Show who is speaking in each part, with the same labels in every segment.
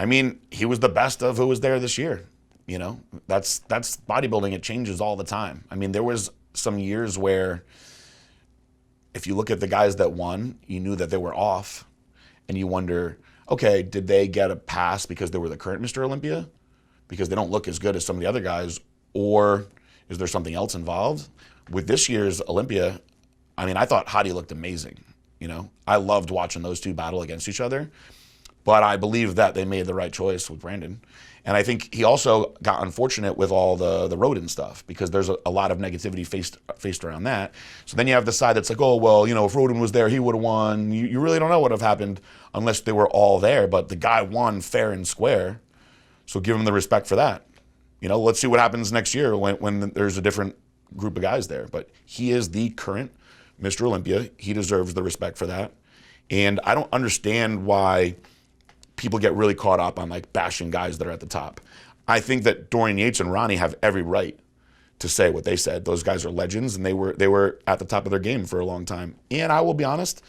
Speaker 1: I mean, he was the best of who was there this year. You know, that's bodybuilding. It changes all the time. I mean, there was some years where if you look at the guys that won, you knew that they were off, and you wonder, okay, did they get a pass because they were the current Mr. Olympia? Because they don't look as good as some of the other guys, or is there something else involved? With this year's Olympia, I mean, I thought Hadi looked amazing. You know, I loved watching those two battle against each other, but I believe that they made the right choice with Brandon. And I think he also got unfortunate with all the Rhoden stuff, because there's a lot of negativity faced around that. So then you have the side that's like, oh, well, you know, if Rhoden was there, he would have won. You really don't know what would have happened unless they were all there. But the guy won fair and square, so give him the respect for that. You know, let's see what happens next year when there's a different group of guys there. But he is the current Mr. Olympia. He deserves the respect for that. And I don't understand why people get really caught up on like bashing guys that are at the top. I think that Dorian Yates and Ronnie have every right to say what they said. Those guys are legends, and they were at the top of their game for a long time. And I will be honest,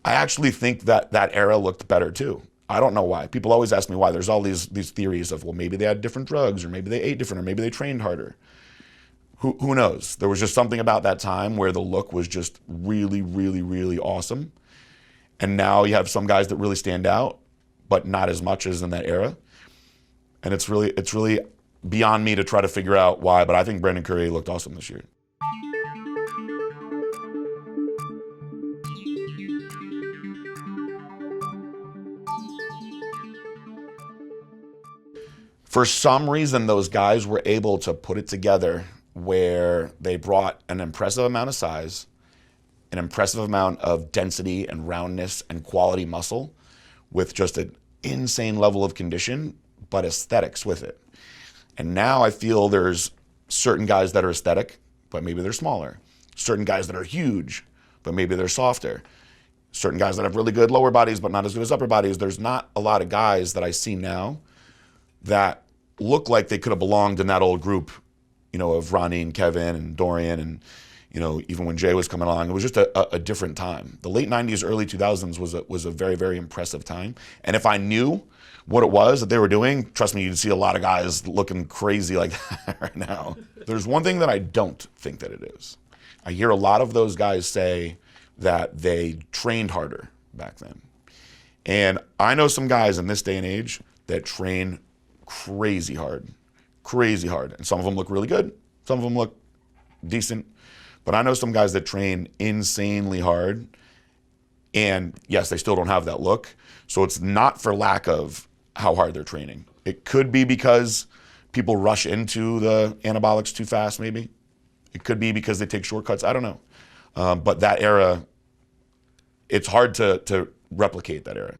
Speaker 1: I actually think that that era looked better too. I don't know why. People always ask me why. There's all these theories of, well, maybe they had different drugs, or maybe they ate different, or maybe they trained harder. Who knows? There was just something about that time where the look was just really, really, really awesome. And now you have some guys that really stand out, but not as much as in that era. And it's really beyond me to try to figure out why, but I think Brandon Curry looked awesome this year. For some reason, those guys were able to put it together where they brought an impressive amount of size, an impressive amount of density and roundness and quality muscle, with just an insane level of condition, but aesthetics with it. And now I feel there's certain guys that are aesthetic, but maybe they're smaller. Certain guys that are huge, but maybe they're softer. Certain guys that have really good lower bodies, but not as good as upper bodies. There's not a lot of guys that I see now that look like they could have belonged in that old group, you know, of Ronnie and Kevin and Dorian, and, you know, even when Jay was coming along. It was just a different time. The late 90s, early 2000s was a very, very impressive time. And if I knew what it was that they were doing, trust me, you'd see a lot of guys looking crazy like that right now. There's one thing that I don't think that it is. I hear a lot of those guys say that they trained harder back then. And I know some guys in this day and age that train crazy hard. And some of them look really good. Some of them look decent. But I know some guys that train insanely hard, and yes, they still don't have that look. So it's not for lack of how hard they're training. It could be because people rush into the anabolics too fast, maybe. It could be because they take shortcuts. I don't know. But that era, it's hard to replicate that era.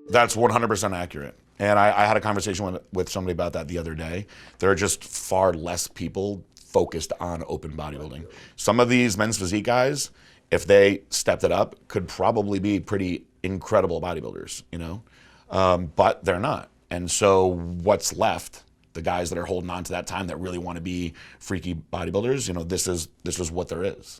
Speaker 1: That's 100% accurate. And I had a conversation with somebody about that the other day. There are just far less people focused on open bodybuilding. Some of these men's physique guys, if they stepped it up, could probably be pretty incredible bodybuilders, you know? But they're not. And so what's left, the guys that are holding on to that time that really want to be freaky bodybuilders, you know, this is what there is.